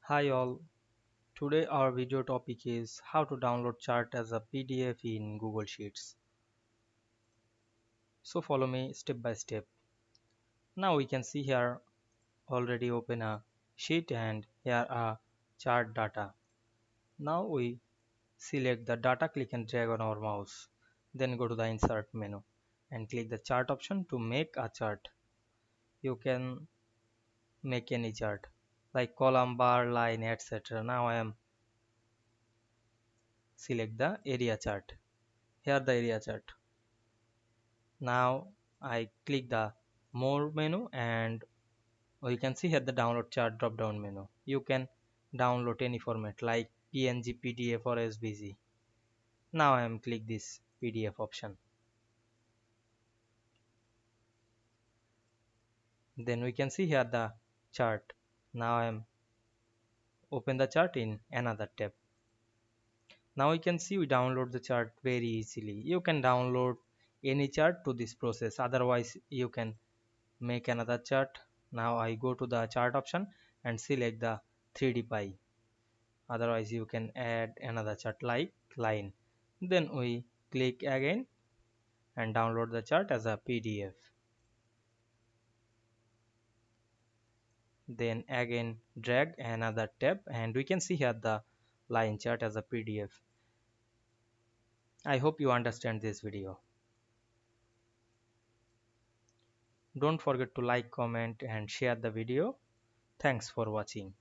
Hi all, today our video topic is how to download chart as a PDF in Google Sheets. So follow me step by step. Now we can see here already open a sheet and here are chart data. Now we select the data, click and drag on our mouse. Then go to the insert menu and click the chart option to make a chart. You can make any chart like column, bar, line, etc. Now I am select the area chart. Here the area chart. Now I click the more menu and you can see here the download chart drop down menu. You can download any format like PNG, PDF or SVG. Now I am click this PDF option. Then we can see here the chart. Now I am open the chart in another tab. Now you can see we download the chart very easily. You can download any chart to this process. Otherwise you can make another chart. Now I go to the chart option and select the 3D pie. Otherwise you can add another chart like line. Then we click again and download the chart as a PDF. Then again drag another tab and we can see here the line chart as a PDF. I hope you understand this video. Don't forget to like, comment and share the video. Thanks for watching.